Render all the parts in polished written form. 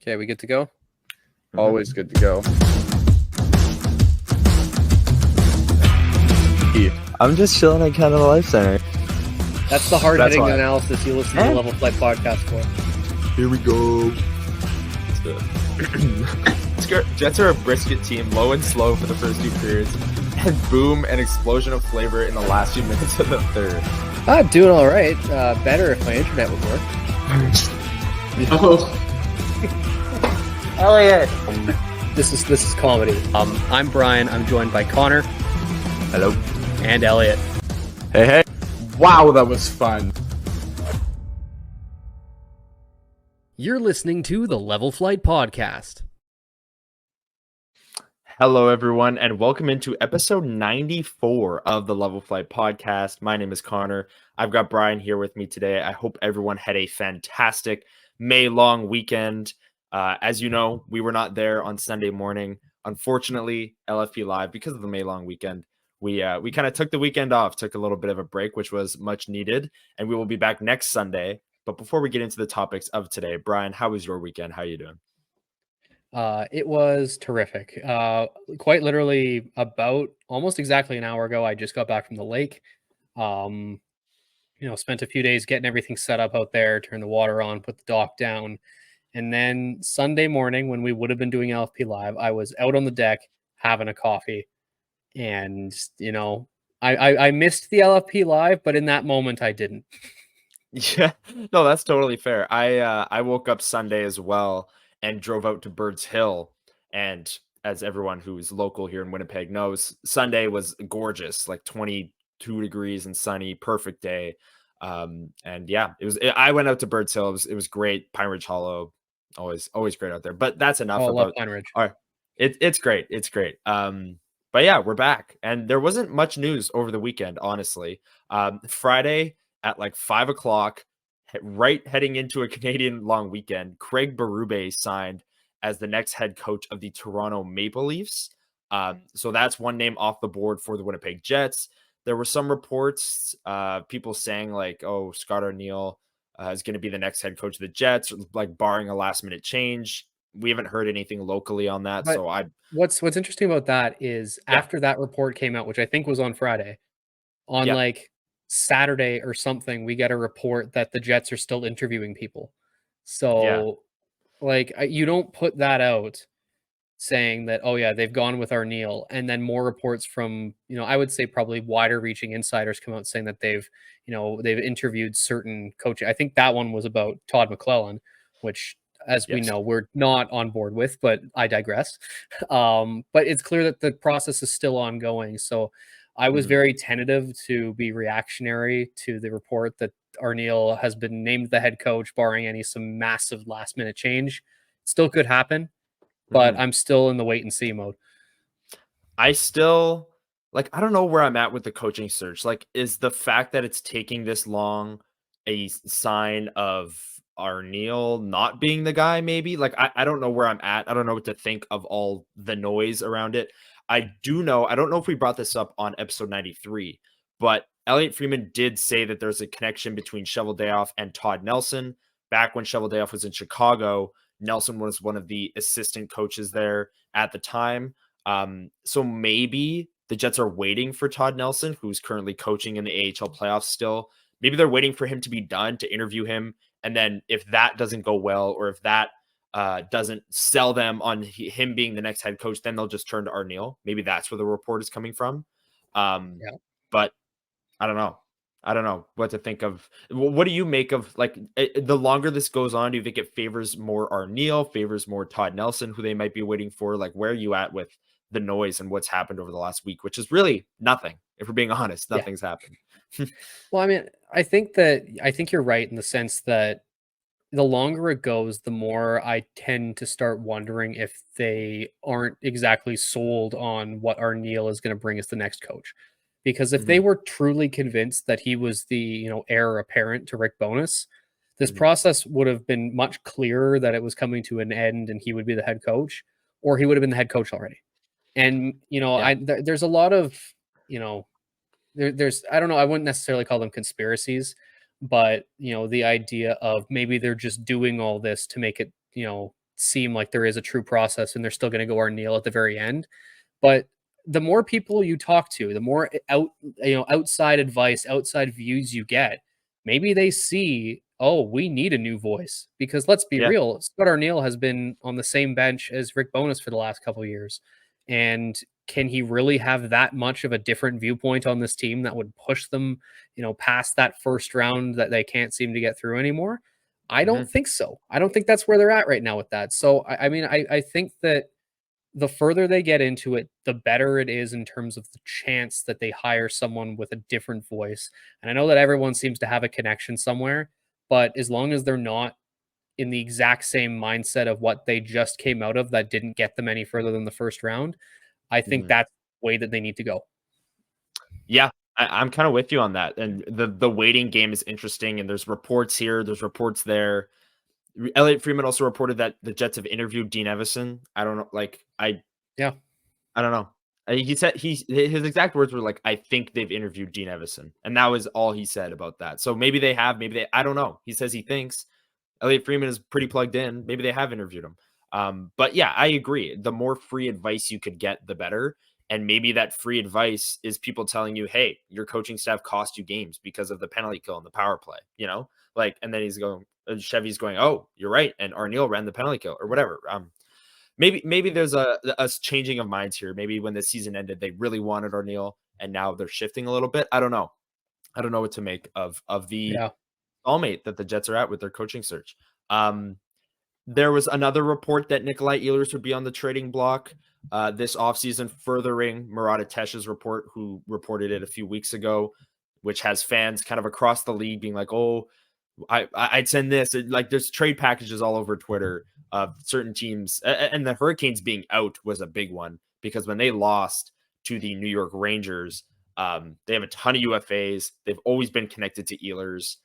Okay, we good to go? Always good to go. I'm just chilling at Canada Life Center. That's the hard-hitting analysis you listen to the Level Flight podcast for. Here we go. Jets are a brisket team, low and slow for the first two periods, and boom, an explosion of flavor in the last few minutes of the third. Doing all right. Better if my internet would work. Elliot. This is comedy. I'm Brian. I'm joined by Connor. Hello. And Elliot. Hey. Wow, that was fun. You're listening to the Level Flight podcast. Hello, everyone, and welcome into episode 94 of the Level Flight podcast. My name is Connor. I've got Brian here with me today. I hope everyone had a fantastic May-long weekend. As you know, we were not there on Sunday morning. Unfortunately, LFP Live, because of the May-long weekend, we kind of took the weekend off, took a little bit of a break, which was much needed, and we will be back next Sunday. But before we get into the topics of today, Brian, how was your weekend? How are you doing? It was terrific. Quite literally about almost exactly an hour ago, I just got back from the lake. Spent a few days getting everything set up out there, turned the water on, put the dock down. And then Sunday morning, when we would have been doing LFP Live, I was out on the deck having a coffee. And, I missed the LFP Live, but in that moment, I didn't. Yeah, no, that's totally fair. I woke up Sunday as well and drove out to Birds Hill. And as everyone who's local here in Winnipeg knows, Sunday was gorgeous, like 22 degrees and sunny, perfect day. And yeah, I went out to Birds Hill. It was great. Pine Ridge Hollow, always great out there. But that's enough about about Pine Ridge. It's great. It's great. But yeah, we're back, and there wasn't much news over the weekend, honestly. Friday at like 5:00, right heading into a Canadian long weekend, Craig Berube signed as the next head coach of the Toronto Maple Leafs. So that's one name off the board for the Winnipeg Jets. There were some reports, people saying like, oh, Scott Arniel is going to be the next head coach of the Jets, like barring a last minute change. We haven't heard anything locally on that. But what's interesting about that is after that report came out, which I think was on Friday, like Saturday or something, we get a report that the Jets are still interviewing people. So you don't put that out saying that, oh yeah, they've gone with Arniel, and then more reports from, I would say probably wider reaching insiders come out saying that they've interviewed certain coaches. I think that one was about Todd McClellan, which, as we know, we're not on board with, but I digress. But it's clear that the process is still ongoing. So I was very tentative to be reactionary to the report that Arniel has been named the head coach, barring some massive last minute change. It still could happen, but I'm still in the wait and see mode. I still, I don't know where I'm at with the coaching search. Is the fact that it's taking this long a sign of Arniel not being the guy, maybe? I don't know where I'm at. I don't know what to think of all the noise around it. I don't know if we brought this up on episode 93, but Elliot Freeman did say that there's a connection between Cheveldayoff and Todd Nelson. Back when Cheveldayoff was in Chicago, Nelson was one of the assistant coaches there at the time. So maybe the Jets are waiting for Todd Nelson, who's currently coaching in the AHL playoffs still. Maybe they're waiting for him to be done to interview him. And then if that doesn't go well, or if that doesn't sell them on him being the next head coach, then they'll just turn to Arniel. Maybe that's where the report is coming from. But I don't know what to think of. What do you make of the longer this goes on? Do you think it favors more Arniel, favors more Todd Nelson, who they might be waiting for? Where are you at with the noise and what's happened over the last week, which is really nothing. If we're being honest, nothing's happened. Well, I mean, I think you're right in the sense that the longer it goes, the more I tend to start wondering if they aren't exactly sold on what Arniel is going to bring as the next coach. Because if they were truly convinced that he was the, heir apparent to Rick Bowness, this process would have been much clearer that it was coming to an end and he would be the head coach, or he would have been the head coach already. And, there's a lot of, there's, I don't know, I wouldn't necessarily call them conspiracies, but, the idea of maybe they're just doing all this to make it, seem like there is a true process and they're still going to go Arneal at the very end. But the more people you talk to, the more outside advice, outside views you get, maybe they see, oh, we need a new voice. Because let's be Yeah. real, Scott Arneal has been on the same bench as Rick Bowness for the last couple of years. And can he really have that much of a different viewpoint on this team that would push them, past that first round that they can't seem to get through anymore? I don't think so. I don't think that's where they're at right now with that. So, I think that the further they get into it, the better it is in terms of the chance that they hire someone with a different voice. And I know that everyone seems to have a connection somewhere, but as long as they're not in the exact same mindset of what they just came out of that didn't get them any further than the first round, I think that's the way that they need to go. Yeah, I'm kind of with you on that. And the waiting game is interesting. And there's reports here, there's reports there. Elliot Freeman also reported that the Jets have interviewed Dean Evison. I don't know, I don't know. He said his exact words were like, "I think they've interviewed Dean Evison," and that was all he said about that. So maybe they have, I don't know. He says he thinks. Elliot Freeman is pretty plugged in. Maybe they have interviewed him. But yeah, I agree. The more free advice you could get, the better. And maybe that free advice is people telling you, "Hey, your coaching staff cost you games because of the penalty kill and the power play." And then Chevy's going, "Oh, you're right," and Arneal ran the penalty kill or whatever. Maybe there's a changing of minds here. Maybe when the season ended, they really wanted Arneal, and now they're shifting a little bit. I don't know. I don't know what to make of the soulmate that the Jets are at with their coaching search. There was another report that Nikolai Ehlers would be on the trading block this offseason, furthering Murat Atesh's report, who reported it a few weeks ago, which has fans kind of across the league being like, "Oh, I'd send this." Like, there's trade packages all over Twitter of certain teams, and the Hurricanes being out was a big one because when they lost to the New York Rangers, they have a ton of UFAs. They've always been connected to Ehlers,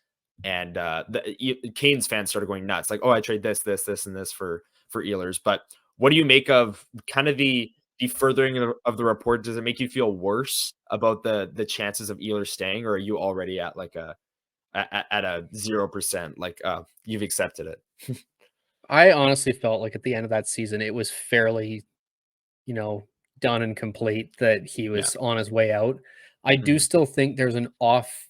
and the Canes fans started going nuts, like, "Oh, I trade this, and this for Ehlers." But what do you make of kind of the furthering of the report? Does it make you feel worse about the chances of Ehlers staying, or are you already at like a 0%, like you've accepted it? I honestly felt like at the end of that season, it was fairly, done and complete that he was on his way out. I do still think there's an off,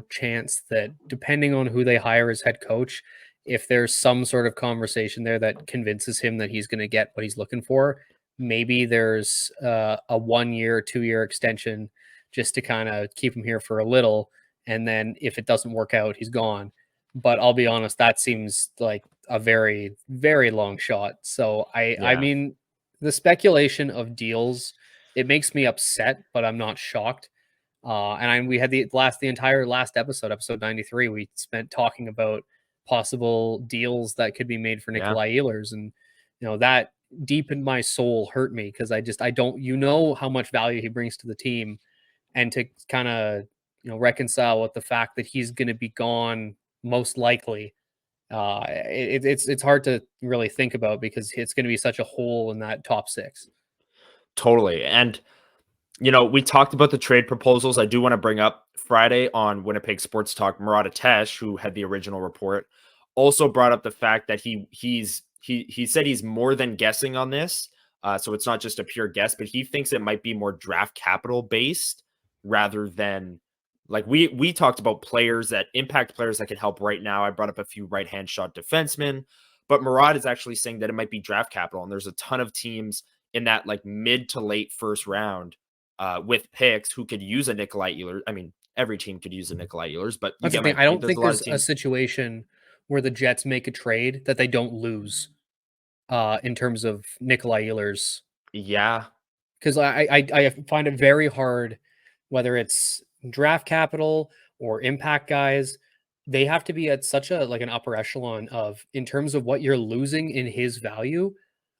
chance that depending on who they hire as head coach, if there's some sort of conversation there that convinces him that he's going to get what he's looking for, maybe there's a 1 year, 2 year extension just to kind of keep him here for a little. And then if it doesn't work out, he's gone. But I'll be honest, that seems like a very, very long shot. So I mean, the speculation of deals, it makes me upset, but I'm not shocked. We had the entire last episode 93, we spent talking about possible deals that could be made for Nikolai Ehlers, and that deep in my soul hurt me because I don't how much value he brings to the team, and to kind of reconcile with the fact that he's going to be gone most likely. It's hard to really think about because it's going to be such a hole in that top six. Totally. And we talked about the trade proposals. I do want to bring up Friday on Winnipeg Sports Talk, Murat Atesh, who had the original report, also brought up the fact that he said he's more than guessing on this. So it's not just a pure guess, but he thinks it might be more draft capital based rather than, like, we talked about players that impact players that can help right now. I brought up a few right-hand shot defensemen, but Murat is actually saying that it might be draft capital. And there's a ton of teams in that like mid to late first round with picks who could use a Nikolai Ehlers. I mean, every team could use a Nikolai Ehlers, but that's the thing. I don't think there's a situation where the Jets make a trade that they don't lose in terms of Nikolai Ehlers. Yeah. Because I find it very hard, whether it's draft capital or impact guys, they have to be at such a like an upper echelon of in terms of what you're losing in his value.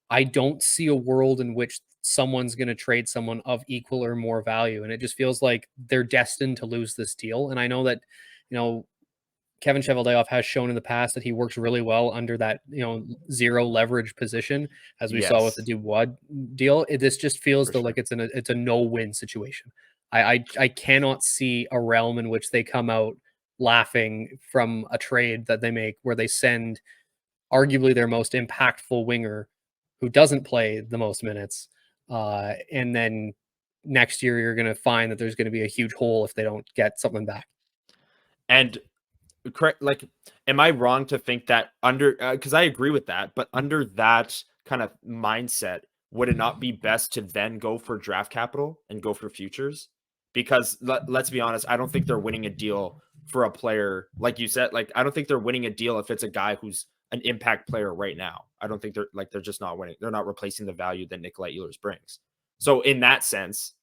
I don't see a world in which someone's going to trade someone of equal or more value. And it just feels like they're destined to lose this deal. And I know that, Kevin Cheveldayoff has shown in the past that he works really well under that, zero leverage position, as we saw with the Dubois deal. This just feels like it's a no-win situation. I cannot see a realm in which they come out laughing from a trade that they make where they send arguably their most impactful winger who doesn't play the most minutes. And then next year, you're going to find that there's going to be a huge hole if they don't get something back. And correct, like, am I wrong to think that under, because I agree with that, but under that kind of mindset, would it not be best to then go for draft capital and go for futures? Because let's be honest, I don't think they're winning a deal for a player like you said. Like, I don't think they're winning a deal if it's a guy who's an impact player right now. I don't think they're just not winning. They're not replacing the value that Nikolai Ehlers brings. So in that sense,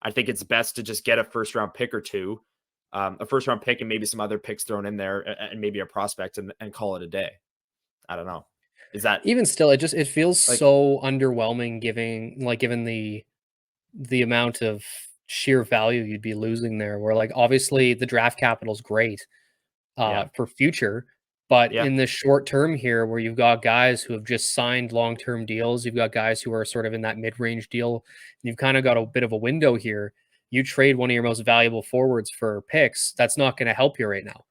I think it's best to just get a first round pick or two, a first round pick and maybe some other picks thrown in there and maybe a prospect and call it a day. I don't know. Is that Even still, it feels like, so underwhelming given the amount of sheer value you'd be losing there, where like obviously the draft capital is great yeah, for future, but yeah, in the short term here where you've got guys who have just signed long-term deals, you've got guys who are sort of in that mid-range deal, and you've kind of got a bit of a window here. You trade one of your most valuable forwards for picks, that's not going to help you right now.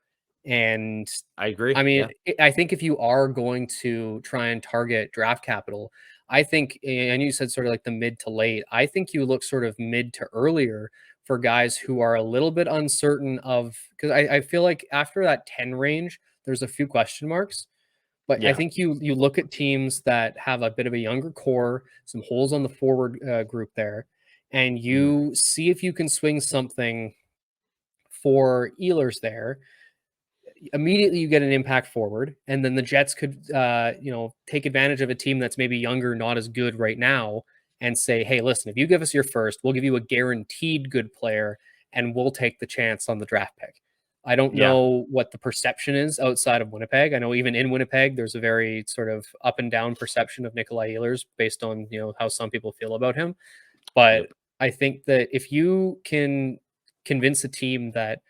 And I agree. I mean, Yeah, I think if you are going to try and target draft capital, I think, and you said sort of like the mid to late, I think you look sort of mid to earlier for guys who are a little bit uncertain of, because I feel like after that 10 range, there's a few question marks. But I yeah, think you look at teams that have a bit of a younger core, some holes on the forward group there, and mhm, you see if you can swing something for Ehlers there. Immediately you get an impact forward, and then the Jets could take advantage of a team that's maybe younger, not as good right now, and say, hey, listen, if you give us your first, we'll give you a guaranteed good player, and we'll take the chance on the draft pick. I don't yeah, know what the perception is outside of Winnipeg. I know even in Winnipeg there's a very sort of up and down perception of Nikolai Ehlers based on how some people feel about him, but yep, I think that if you can convince a team that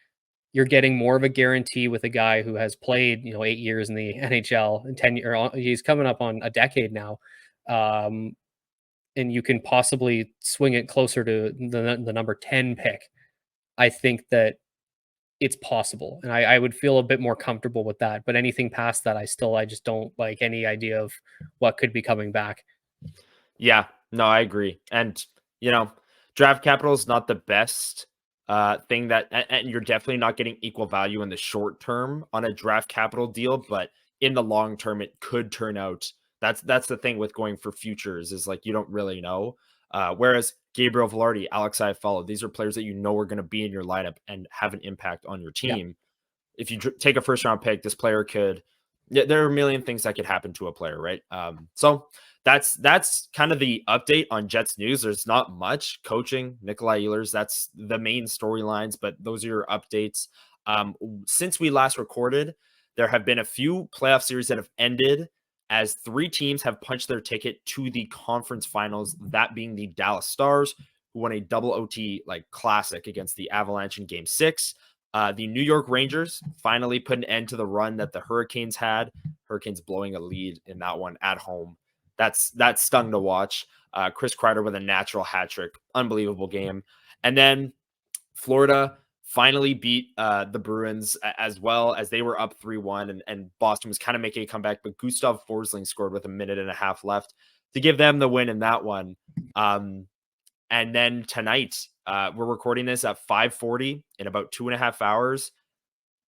you're getting more of a guarantee with a guy who has played, 8 years in the NHL and 10 year he's coming up on a decade now. Um, and you can possibly swing it closer to the number 10 pick. I think that it's possible. And I would feel a bit more comfortable with that. But anything past that, I just don't like any idea of what could be coming back. yeah. No, I agree. And you know, draft capital is not the best thing that, and you're definitely not getting equal value in the short term on a draft capital deal, but in the long term, it could turn out. That's the thing with going for futures is like you don't really know. Whereas Gabriel Velarde, Alex Iafallo, these are players that you know are going to be in your lineup and have an impact on your Yeah. team. If you take a first round pick, this player could. Yeah, there are a million things that could happen to a player, right? So that's kind of the update on Jets news. There's not much coaching. Nikolai Ehlers, that's the main storylines, but those are your updates. Since we last recorded, there have been a few playoff series that have ended as three teams have punched their ticket to the conference finals. That being the Dallas Stars, who won a double OT like classic against the Avalanche in Game 6. The New York Rangers finally put an end to the run that the Hurricanes had. Hurricanes blowing a lead in that one at home. That stung to watch. Chris Kreider with a natural hat trick, unbelievable game. And then Florida finally beat the Bruins as well as they were up 3-1 and Boston was kind of making a comeback, but Gustav Forsling scored with a minute and a half left to give them the win in that one. And then tonight, we're recording this at 5:40 in about 2.5 hours.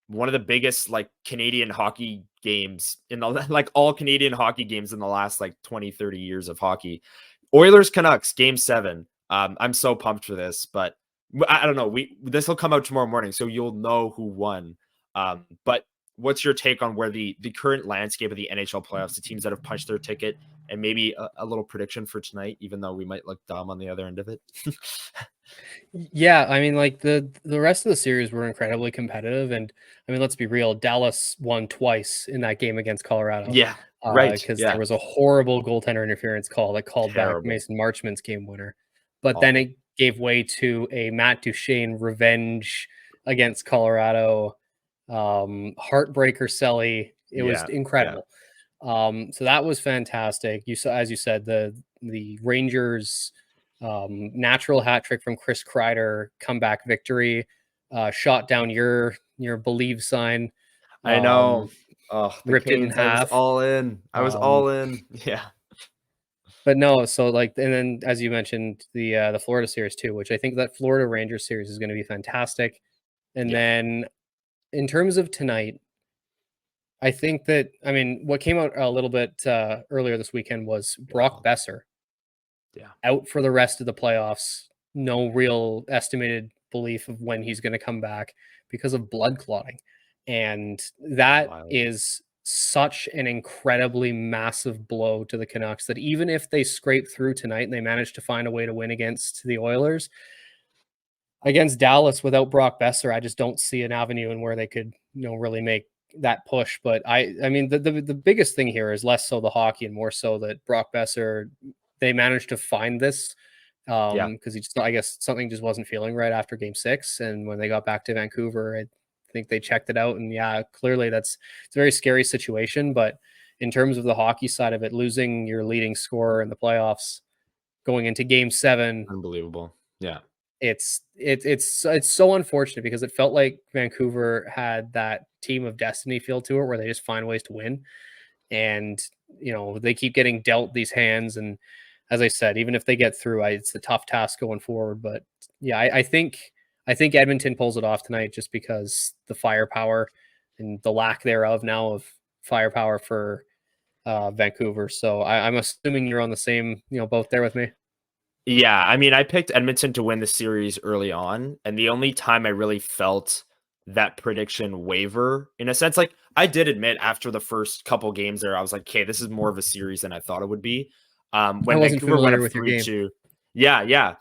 One of the biggest like Canadian hockey games in the like all Canadian hockey games in the last like 20, 30 years of hockey. Oilers Canucks Game 7. I'm so pumped for this, but I don't know. This will come out tomorrow morning, so you'll know who won. But what's your take on where the current landscape of the NHL playoffs, the teams that have punched their ticket, and maybe a little prediction for tonight, even though we might look dumb on the other end of it? Yeah, I mean, like the rest of the series were incredibly competitive, and I mean, let's be real, Dallas won twice in that game against Colorado, Yeah, right. because there Yeah, was a horrible goaltender interference call that called back terrible, Mason Marchman's game winner, but then awful. it gave way to a Matt Duchene revenge against Colorado, heartbreaker Selly. It was Yeah, yeah, incredible. So that was fantastic. You saw, as you said, the Rangers natural hat trick from Chris Kreider, comeback victory, shot down your believe sign. I know. Um, Oh, the ripped it in Canes. I was half. all in. I was all in. Yeah. But no, so like, and then as you mentioned, the Florida series too, which I think that Florida Rangers series is going to be fantastic. And Yeah. then in terms of tonight, I think that, I mean, what came out a little bit earlier this weekend was Brock Wow. Boeser Yeah. out for the rest of the playoffs. No real estimated belief of when he's going to come back because of blood clotting. And that Wild. is such an incredibly massive blow to the Canucks that even if they scrape through tonight and they manage to find a way to win against the Oilers, against Dallas without Brock Boeser, I just don't see an avenue in where they could, really make that push. But I mean, the biggest thing here is less so the hockey and more so that Brock Boeser, they managed to find this Yeah. because he just, I guess something just wasn't feeling right after Game 6, and when they got back to Vancouver, I think they checked it out, and yeah, clearly it's a very scary situation. But in terms of the hockey side of it, losing your leading scorer in the playoffs going into Game 7, Unbelievable. Yeah. it's so unfortunate because it felt like Vancouver had that team of destiny feel to it where they just find ways to win, and they keep getting dealt these hands. And as I said, even if they get through, it's a tough task going forward. But yeah, I think Edmonton pulls it off tonight just because the firepower and the lack thereof now of firepower for Vancouver. So I'm assuming you're on the same boat there with me. Yeah, I mean, I picked Edmonton to win the series early on, and the only time I really felt that prediction waver, in a sense, like I did admit after the first couple games there, I was like, okay, this is more of a series than I thought it would be. I When wasn't Vancouver went familiar up with your game. 3-2, yeah, yeah.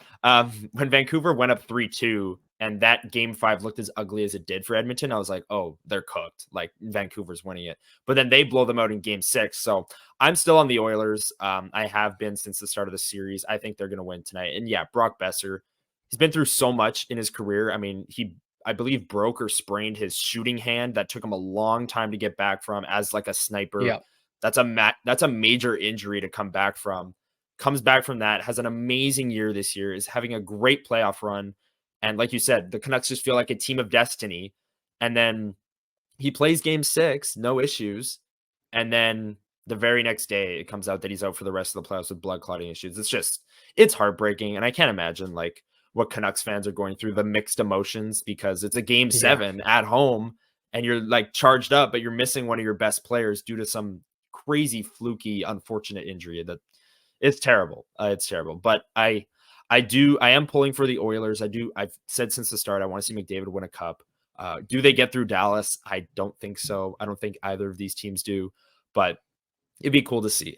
When Vancouver went up 3-2, and that game 5 looked as ugly as it did for Edmonton, I was like, oh, they're cooked. Like Vancouver's winning it, but then they blow them out in game 6. So I'm still on the Oilers. I have been since the start of the series. I think they're going to win tonight. And yeah, Brock Boeser, he's been through so much in his career. I mean, I believe, broke or sprained his shooting hand. That took him a long time to get back from as like a sniper. Yeah. That's a major injury to come back from. Comes back from that, has an amazing year this year, is having a great playoff run. And like you said, the Canucks just feel like a team of destiny. And then he plays game 6, no issues. And then the very next day, it comes out that he's out for the rest of the playoffs with blood clotting issues. It's heartbreaking. And I can't imagine like what Canucks fans are going through, the mixed emotions, because it's a game 7 at home and you're like charged up, but you're missing one of your best players due to some crazy, fluky, unfortunate injury. It's terrible. It's terrible. But I am pulling for the Oilers. I've said since the start, I want to see McDavid win a cup. Do they get through Dallas? I don't think so. I don't think either of these teams do, but it'd be cool to see.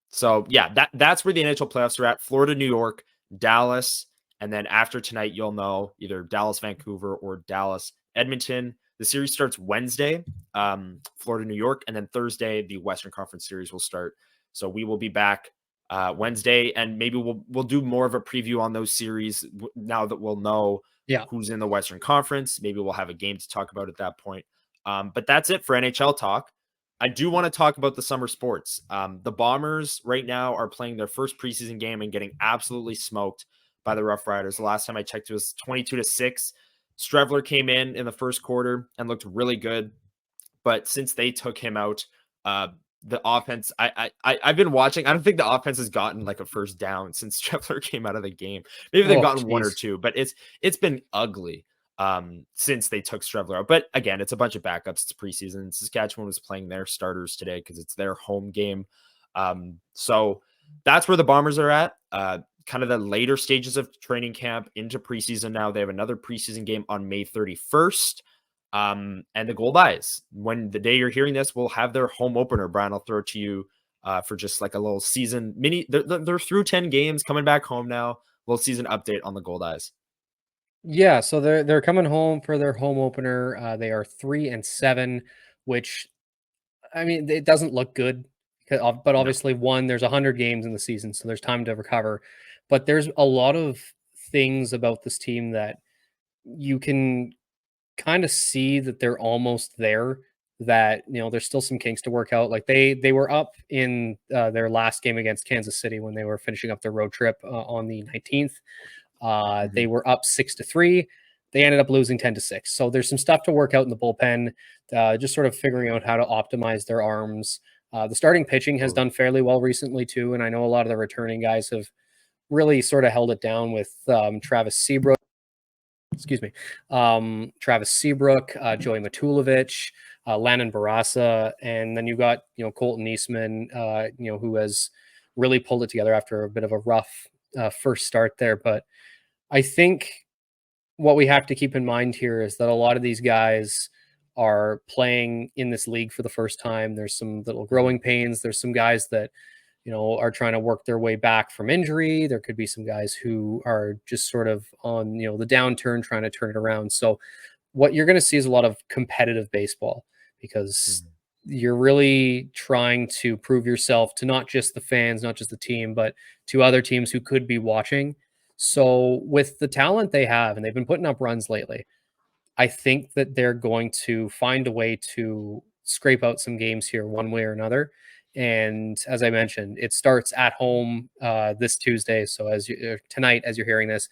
So yeah, that's where the NHL playoffs are at. Florida, New York, Dallas, and then after tonight, you'll know either Dallas, Vancouver, or Dallas, Edmonton. The series starts Wednesday, Florida, New York, and then Thursday, the Western Conference series will start. So we will be back Wednesday, and maybe we'll do more of a preview on those series now that we'll know who's in the Western Conference. Maybe we'll have a game to talk about at that point. But that's it for NHL talk. I do want to talk about the summer sports. The Bombers right now are playing their first preseason game and getting absolutely smoked by the Rough Riders. The last time I checked, it was 22-6. Strevler came in the first quarter and looked really good, but since they took him out, the offense, I've been watching. I don't think the offense has gotten like a first down since Strevler came out of the game. Maybe they've gotten one or two, but it's been ugly since they took Strevler out. But again, it's a bunch of backups. It's preseason. Saskatchewan was playing their starters today because it's their home game. So that's where the Bombers are at. Kind of the later stages of training camp into preseason now. They have another preseason game on May 31st. And the Goldeyes, when the day you're hearing this, will have their home opener. Brian, I'll throw it to you for just like a little season mini. They're through 10 games, coming back home now. Little season update on the Goldeyes. Yeah, so they're coming home for their home opener. They are 3-7, which, I mean, it doesn't look good. But obviously, there's 100 games in the season, so there's time to recover. But there's a lot of things about this team that you can kind of see that they're almost there. That there's still some kinks to work out. Like they were up in their last game against Kansas City when they were finishing up their road trip on the 19th. They were up 6-3. they ended up losing 10-6. So there's some stuff to work out in the bullpen, just sort of figuring out how to optimize their arms. The starting pitching has done fairly well recently too, and I know a lot of the returning guys have really sort of held it down with Travis Seabrook. Excuse me, Travis Seabrook, Joey Matulovic, Landon Barassa, and then you got Colton Eastman, who has really pulled it together after a bit of a rough first start there. But I think what we have to keep in mind here is that a lot of these guys are playing in this league for the first time. There's some little growing pains. There's some guys that are trying to work their way back from injury. There could be some guys who are just sort of on, the downturn, trying to turn it around. So what you're going to see is a lot of competitive baseball, because you're really trying to prove yourself to not just the fans, not just the team, but to other teams who could be watching. So with the talent they have, and they've been putting up runs lately, I think that they're going to find a way to scrape out some games here one way or another. And as I mentioned, it starts at home this Tuesday. So tonight, as you're hearing this,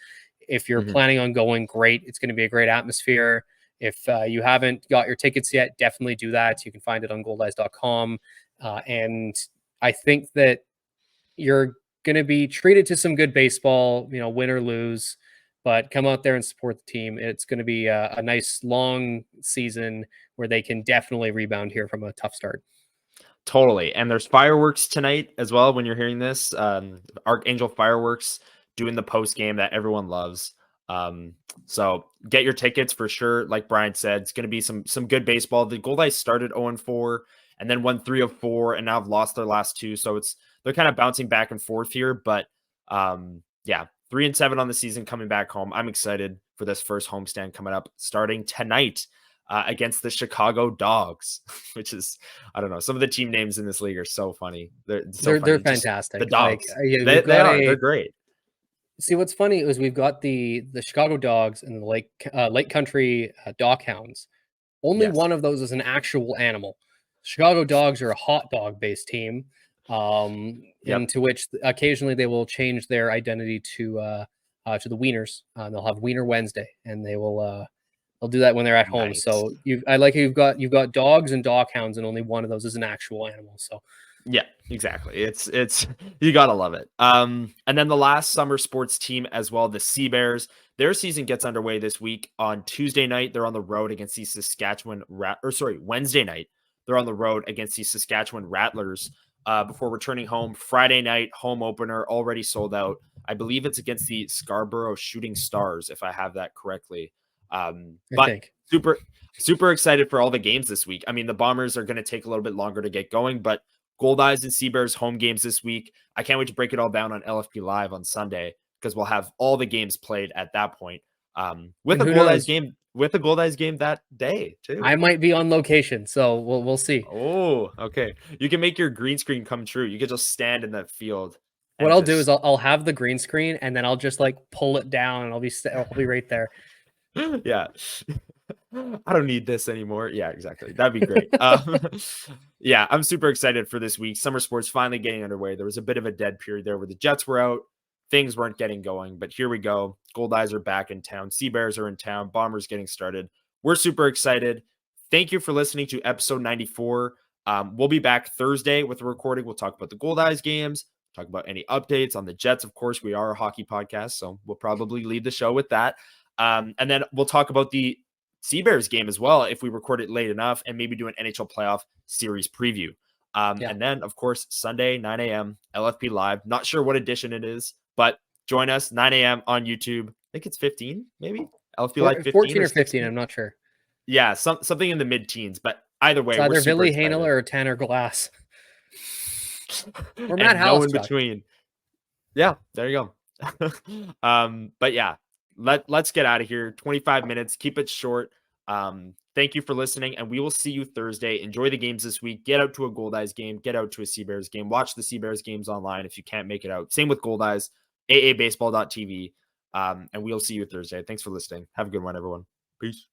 if you're planning on going, great. It's going to be a great atmosphere. If you haven't got your tickets yet, definitely do that. You can find it on goldeyes.com. And I think that you're going to be treated to some good baseball, win or lose, but come out there and support the team. It's going to be a nice long season where they can definitely rebound here from a tough start. Totally. And there's fireworks tonight as well. When you're hearing this, Archangel Fireworks doing the post game that everyone loves. So get your tickets for sure. Like Brian said, it's going to be some good baseball. The Goldeyes started 0-4 and then won 3 of 4 and now have lost their last 2. So they're kind of bouncing back and forth here, but 3-7 on the season coming back home. I'm excited for this first homestand coming up starting tonight against the Chicago Dogs, which is, I don't know, some of the team names in this league are so funny. They're fantastic. The Dogs. Like, they're great. See, what's funny is we've got the Chicago Dogs and the Lake Country Dockhounds. Only one of those is an actual animal. Chicago Dogs are a hot dog based team, into which occasionally they will change their identity to the Wieners. They'll have Wiener Wednesday, and they'll do that when they're at home. Nice. So I like you've got dogs and doghounds, and only one of those is an actual animal. So yeah, exactly. It's you gotta love it. And then the last summer sports team as well, the Sea Bears. Their season gets underway this week on Tuesday night. They're on the road against the Wednesday night. They're on the road against the Saskatchewan Rattlers before returning home Friday night. Home opener already sold out. I believe it's against the Scarborough Shooting Stars, if I have that correctly. But super excited for all the games this week. I mean, the Bombers are going to take a little bit longer to get going, but Goldeyes and Sea Bears home games this week. I can't wait to break it all down on LFP Live on Sunday, because we'll have all the games played at that point. With a Goldeyes game that day too. I might be on location, so we'll see. Oh, okay. You can make your green screen come true. You could just stand in that field. What I'll do is I'll have the green screen, and then I'll just like pull it down, and I'll be right there. Yeah. I don't need this anymore. Yeah, exactly. That'd be great. Yeah, I'm super excited for this week. Summer sports finally getting underway. There was a bit of a dead period there where the Jets were out. Things weren't getting going, but here we go. Goldeyes are back in town. Sea Bears are in town. Bombers getting started. We're super excited. Thank you for listening to episode 94. We'll be back Thursday with a recording. We'll talk about the Goldeyes games, talk about any updates on the Jets. Of course, we are a hockey podcast, so we'll probably lead the show with that. And then we'll talk about the Sea Bears game as well, if we record it late enough, and maybe do an NHL playoff series preview. And then, of course, Sunday, 9 a.m., LFP Live. Not sure what edition it is, but join us, 9 a.m. on YouTube. I think it's 15, maybe? LFP Live 15 14 or 15, I'm not sure. Yeah, something in the mid-teens, but either way, it's either Billy Hanel or Tanner Glass. Or Matt Hallis. No in between. Yeah, there you go. But yeah, let's get out of here. 25 minutes. Keep it short. Thank you for listening, and we will see you Thursday. Enjoy the games this week. Get out to a Goldeyes game. Get out to a Sea Bears game. Watch the Sea Bears games online if you can't make it out. Same with Goldeyes, aabaseball.tv. And we'll see you Thursday. Thanks for listening. Have a good one, everyone. Peace.